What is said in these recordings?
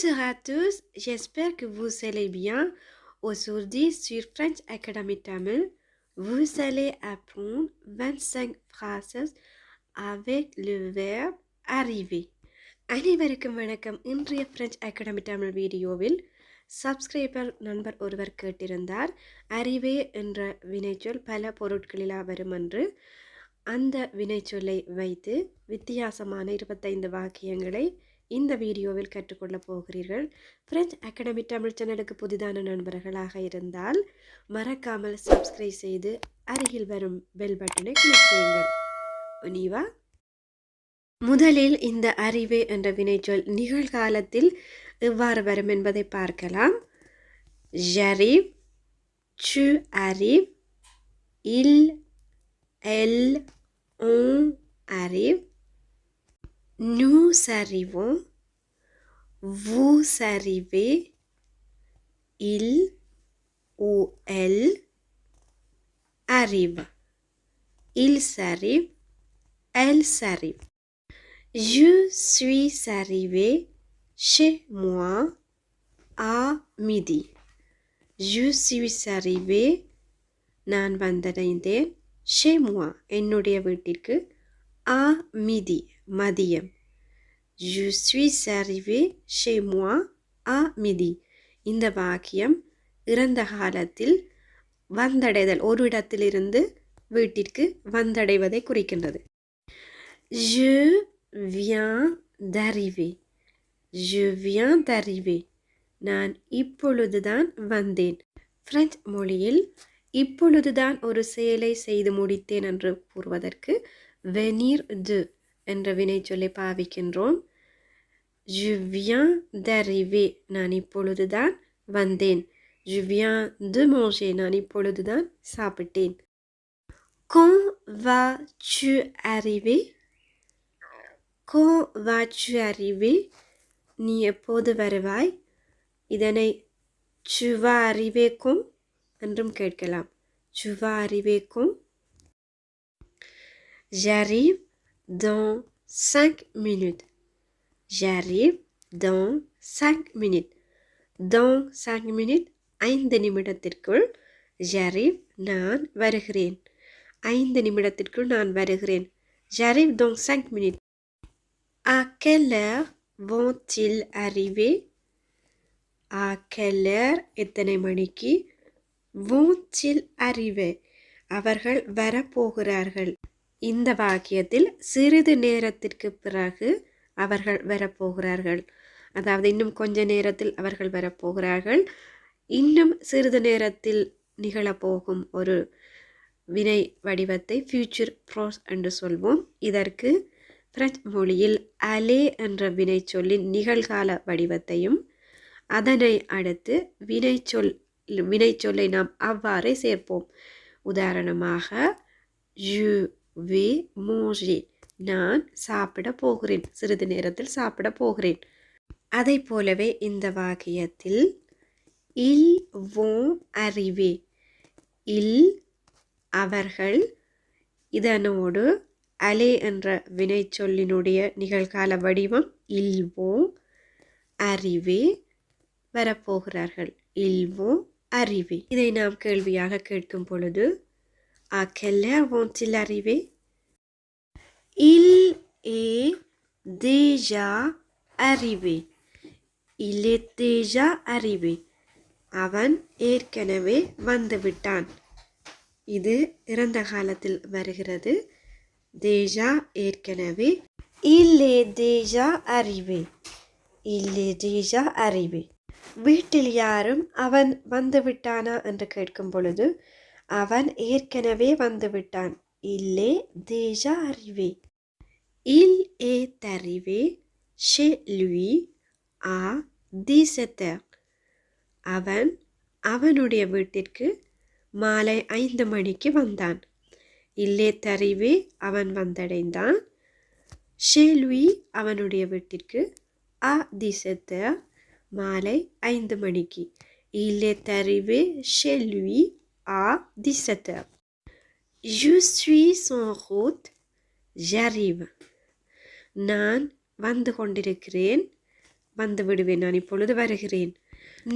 Bonjour à tous, j'espère que vous allez bien. Aujourd'hui sur French Academy Tamil, vous allez apprendre 25 phrases avec le verbe arriver. அனைவருக்கும் வணக்கம். இன்றைய French Academy Tamil வீடியோவில் subscriber நண்பர் ஒருவர் கேட்டிருந்தார், அறிவே என்ற வினைச்சொல் பல பொருட்களில் வரும் என்று. அந்த வினைச்சொல்லை வைத்து வித்தியாசமான 25 வாக்கியங்களை இந்த வீடியோவில் கற்றுக்கொள்ளப் போகிறீர்கள். ஃப்ரெஞ்ச் அகாடமி தமிழ் சேனலுக்கு புதிதான நண்பர்களாக இருந்தால் மறக்காமல் சப்ஸ்கிரைப் செய்து அருகில் வரும் பெல் பட்டனை கிளிக் செய்யுங்கள். உனிவா, முதலில் இந்த அறிவே என்ற வினைச்சொல் நிகழ்காலத்தில் எவ்வாறு வரும் என்பதை பார்க்கலாம். j'arrive, tu arrives, il, elle, on arrive, nous arrivons, vous arrivez, il ou elle arrive, ils arrivent, elles arrivent. Je suis arrivé chez moi à midi. Je suis arrivé, நான் வந்தடைந்தேன், chez moi என்னுடைய வீட்டிற்கு, à midi மதியம். Je suis arrivé chez moi à midi. இந்த வாக்கியம் இறந்த காலத்தில் வந்தடைதல், ஒரு இடத்திலிருந்து வீட்டிற்கு வந்தடைவதை குறிக்கின்றது. Je viens d'arriver. Je viens d'arriver. நான் இப்பொழுதுதான் வந்தேன். பிரெஞ்சு மொழியில் இப்பொழுதுதான் ஒரு செயலை செய்து முடித்தேன் என்று கூறுவதற்கு venir de என்ற வினைச்சொல்லை பாவிக்கின்றோம். Je viens d'arriver, நான் இப்பொழுதுதான் வந்தேன். Je viens de manger, நான் இப்பொழுதுதான் சாப்பிட்டேன். Quand vas-tu arriver? Quand vas-tu arriver? நீ எப்போது வருவாய்? இதனை tu vas arriver quand என்றும் கேட்கலாம். Tu vas arriver quand? J'arrive dans 5 minutes. J'arrive dans 5 minutes. Dans 5 minutes, 5 நிமிடத்திற்குள். J'arrive, நான் வருகிறேன். 5 நிமிடத்திற்குள் நான் வருகிறேன். J'arrive dans 5 minutes. À quelle heure vont-ils arriver? À quelle heure, எத்தனை மணிக்கு? vont-ils arriver, அவர்கள் வரப்போகிறார்கள். இந்த வாக்கியத்தில் சிறிது நேரத்திற்கு பிறகு அவர்கள் வரப்போகிறார்கள், அதாவது இன்னும் கொஞ்ச நேரத்தில் அவர்கள் வரப்போகிறார்கள். இன்னும் சிறிது நேரத்தில் நிகழப்போகும் ஒரு வினை வடிவத்தை ஃபியூச்சர் ப்ரோஸ் என்று சொல்வோம். இதற்கு பிரெஞ்சு மொழியில் அலே என்ற வினைச்சொல்லின் நிகழ்கால வடிவத்தையும் அதனை அடுத்து வினைச்சொல்லை நாம் அவ்வாறே சேர்ப்போம். உதாரணமாக, je vais manger, நான் சாப்பிட போகிறேன், சிறிது நேரத்தில் சாப்பிட போகிறேன். அதை போலவே இந்த வாக்கியத்தில் ils vont arriver, ils அவர்கள், இதனோடு அலே என்ற வினைச்சொல்லினுடைய நிகழ்கால வடிவம் ils vont arriver, வரப்போகிறார்கள். ils vont arriver. இதை நாம் கேள்வியாக கேட்கும் பொழுது à quelle heure vont-ils arriver? Il est déjà arrivé. Il est déjà arrivé. அவன் ஏற்கனவே வந்துவிட்டான். இது இறந்த காலத்தில் வருகிறது. déjà ஏற்கனவே. Il est déjà arrivé. Il est déjà arrivé. வீட்டில் யாரும் அவன் வந்துவிட்டானா என்று கேட்கும் பொழுது அவன் ஏற்கனவே வந்துவிட்டான். Il est déjà arrivé. Il est arrivé chez lui à 17 heures. அவன் அவனுடைய வீட்டிற்கு மாலை 5 மணிக்கு வந்தான். Il est arrivé, அவன் வந்தடைந்தான். chez lui, அவனுடைய வீட்டிற்கு à 17 heures, மாலை 5 மணிக்கு. Il est arrivé chez lui à 17 heures. Je suis en route, j'arrive. நான் வந்து கொண்டிருக்கிறேன், வந்து விடுவேன், நான் இப்பொழுது வருகிறேன்.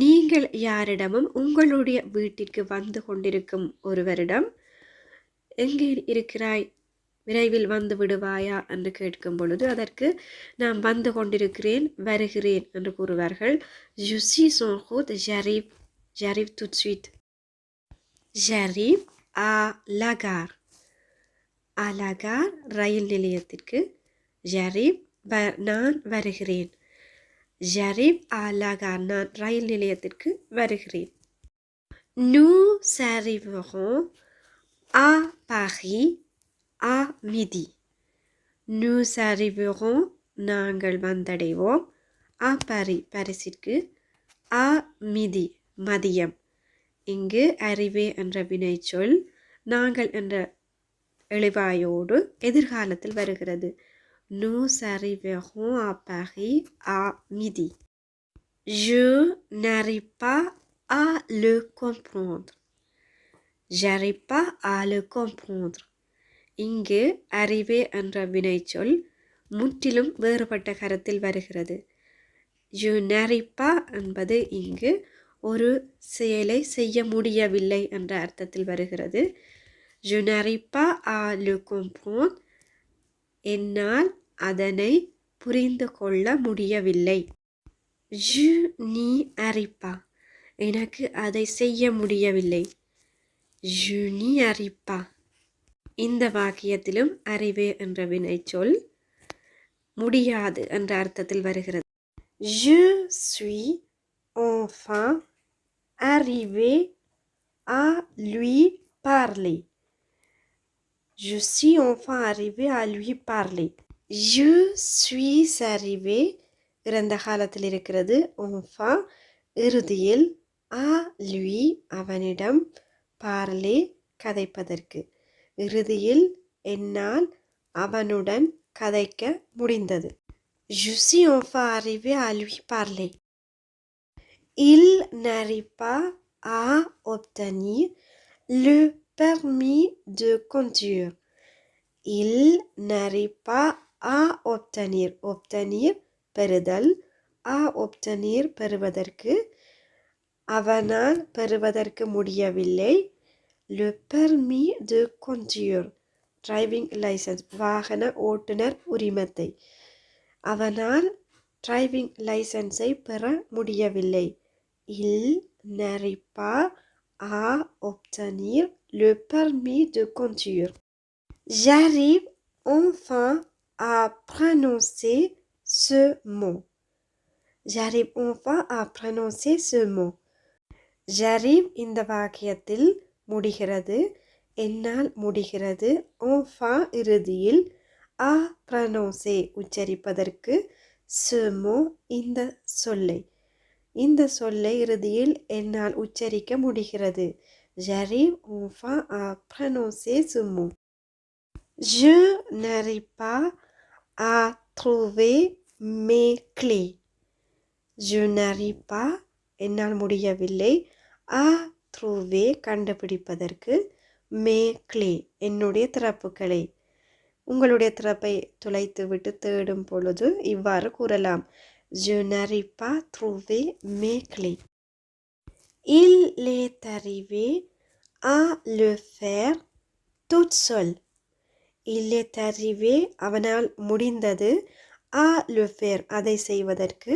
நீங்கள் யாரிடமும் உங்களுடைய வீட்டிற்கு வந்து கொண்டிருக்கும் ஒருவரிடம் எங்கே இருக்கிறாய், விரைவில் வந்து விடுவாயா என்று கேட்கும் பொழுது அதற்கு நான் வந்து கொண்டிருக்கிறேன், வருகிறேன் என்று கூறுவார்கள். Je suis en route, j'arrive tout de suite. J'arrive à la gare. À la gare, ரயில் நிலையத்திற்கு. J'arrive, நான் வருகிறேன். J'arrive à la gare, நான் ரயில் நிலையத்திற்கு வருகிறேன். Nous arriverons à Paris à midi. Nous arriverons, நாங்கள் வந்தடைவோம். à Paris, பாரிஸிற்கு. à midi, மதியம். இங்கு arriver என்ற வினைச்சொல் நாங்கள் என்ற எழுவாயோடு எதிர்காலத்தில் வருகிறது. Nous arriverons à Paris à midi. Je n'arrive pas à le comprendre. J'arrive pas à le comprendre. இங்கு arriver என்ற வினைச்சொல் முற்றிலும் வேறுபட்ட கருத்தில் வருகிறது. Je n'arrive pas என்பது இங்கு ஒரு செயலை செய்ய முடியவில்லை என்ற அர்த்தத்தில் வருகிறது. Je n'arrive pas à le comprendre, என்னால் அதனை புரிந்து கொள்ள முடியவில்லை. Je n'y arrive pas, எனக்கு அதை செய்ய முடியவில்லை. Je n'y arrive pas. இந்த வாக்கியத்திலும் arriver என்ற வினைச்சொல் முடியாது என்ற அர்த்தத்தில் வருகிறது. Je suis enfin arrivé à lui parler. Je suis enfin arrivé à lui parler. Je suis arrivé இறந்த காலத்தில் இருக்கிறது. enfin இறுதியில் à lui அவனிடம் parler கதைப்பதற்கு. இறுதியில் என்னால் அவனுடன் கதைக்க முடிந்தது. Je suis enfin arrivé à lui parler. Il n'arrive pas à obtenir le permis de conduire. Il n'arrive pas à obtenir. Obtenir பெறுதல். à obtenir பெறுவதற்கு. அவனால் பெறுவதற்கு முடியவில்லை. Le permis de conduire, driving license, வாகன ஓட்டுநர் உரிமத்தை. அவனால் டிரைவிங் லைசன்ஸை பெற முடியவில்லை. Il n'arrive pas à obtenir le permis de conduire. J'arrive enfin à prononcer ce mot. J'arrive enfin à prononcer ce mot. J'arrive இந்த வாக்கியத்தில் முடிகிறது, என்னால் முடிகிறது. enfin இறுதியில் à prononcer உச்சரிப்பதற்கு. ce mot இந்த சொல்லை. இந்த சொல்லை இறுதியில் என்னால் உச்சரிக்க முடிகிறது. J'arrive enfin à prononcer ce mot. Je n'arrive pas à trouver mes clés. Je n'arrive pas என்னால் முடியவில்லை. à trouver கண்டுபிடிப்பதற்கு. mes clés என்னுடைய திறப்புகளை. உங்களுடைய திறப்பை துளைத்து விட்டு தேடும் பொழுது இவ்வாறு கூறலாம். Je n'arrive pas à trouver mes clés. Il est arrivé à le faire tout seul. Il est arrivé அவனால் முடிந்தது. à le faire அதை செய்வதற்கு.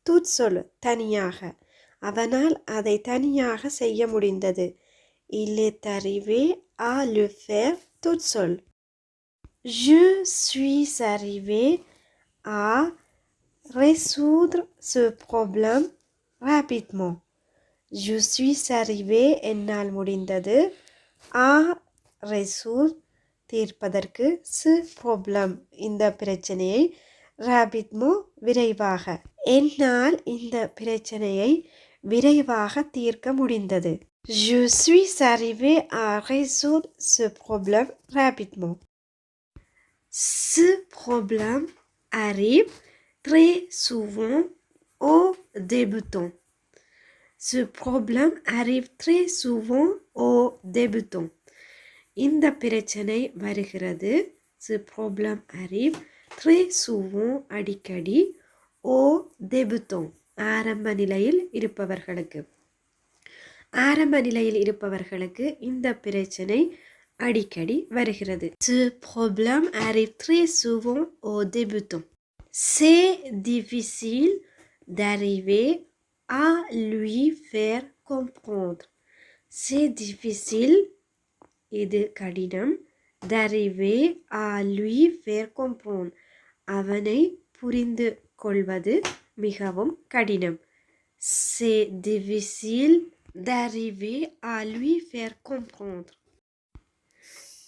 tout seul தனியாக. அவனால் அதை தனியாக செய்ய முடிந்தது. Il est arrivé à le faire tout seul. Je suis arrivé à résoudre ce problème rapidement. Je suis arrivé என்னால் முடிந்தது. à résoudre தீர்ப்பதற்கு. ce problème இந்த பிரச்சனையை. rapidement விரைவாக. என்னால் இந்த பிரச்சனையை விரைவாக தீர்க்க முடிந்தது. Je suis arrivé à résoudre ce problème rapidement. Ce problème arrive très souvent aux débutants. Ce problème arrive très souvent aux débutants. இந்த பிரச்சனை வருகிறது. Ce problème arrive très souvent அடிக்கடி. ஓ டெபுட்டோம் ஆரம்ப நிலையில் இருப்பவர்களுக்கு. ஆரம்ப நிலையில் இருப்பவர்களுக்கு இந்த பிரச்சனை அடிக்கடி வருகிறது. Ce problème arrive très souvent aux débutants. C'est difficile d'arriver à lui faire comprendre. C'est difficile இது கடினம். d'arriver à lui faire comprendre அவனை புரிந்து கொள்வது மிகவும் கடினம். C'est difficile d'arriver à lui faire comprendre.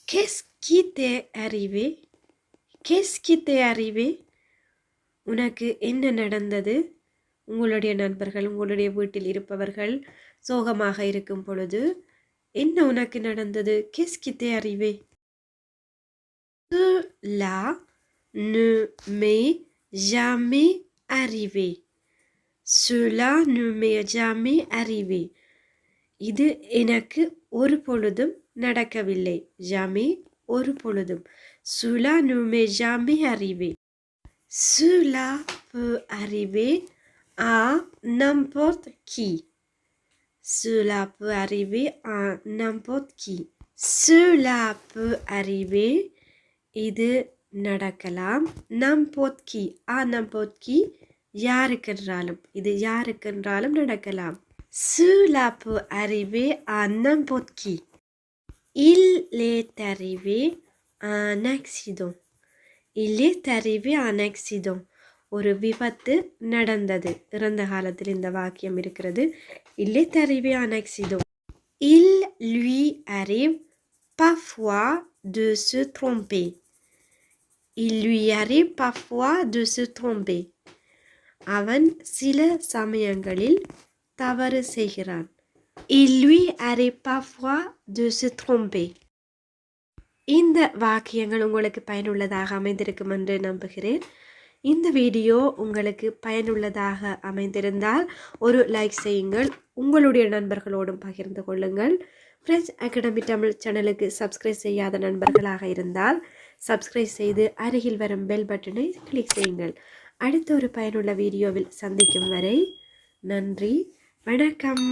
Qu'est-ce qui t'est arrivé? Qu'est-ce qui t'est arrivé? உனக்கு என்ன நடந்தது? உங்களுடைய நண்பர்கள் உங்களுடைய வீட்டில் இருப்பவர்கள் சோகமாக இருக்கும் பொழுது என்ன உனக்கு நடந்தது? Qu'est-ce qui t'est arrivé? Cela ne m'est jamais arrivé. Cela ne m'est jamais arrivé. இது எனக்கு ஒரு பொழுதும் நடக்கவில்லை. Jamais ஒரு பொழுதும். Cela ne m'est jamais arrivé. Cela peut arriver à n'importe qui. Cela peut arriver à n'importe qui. Cela peut arriver இது நடக்கலாம். n'importe qui à n'importe qui யாருக்கென்றாலும் இது யாருக்கென்றாலும் நடக்கலாம். Cela peut arriver à n'importe qui. Il est arrivé un accident. Il est arrivé un accident. ஒரு விபத்து நடந்தது. இறந்த காலத்தில் இந்த வாக்கியம் இருக்கிறது. Il est arrivé un accident. Il lui arrive parfois de se tromper. Il lui arrive parfois de se tromper. அவன் சில சமயங்களில் தவறு செய்கிறான். Il lui arrive parfois de se tromper. இந்த வாக்கியங்கள் உங்களுக்கு பயனுள்ளதாக அமைந்திருக்கும் என்று நம்புகிறேன். இந்த வீடியோ உங்களுக்கு பயனுள்ளதாக அமைந்திருந்தால் ஒரு லைக் செய்யுங்கள். உங்களுடைய நண்பர்களோடும் பகிர்ந்து கொள்ளுங்கள். ஃப்ரெஞ்ச் அகாடமி தமிழ் சேனலுக்கு சப்ஸ்கிரைப் செய்யாத நண்பர்களாக இருந்தால் சப்ஸ்கிரைப் செய்து அருகில் வரும் பெல் பட்டனை கிளிக் செய்யுங்கள். அடுத்த ஒரு பயனுள்ள வீடியோவில் சந்திக்கும் வரை நன்றி, வணக்கம்.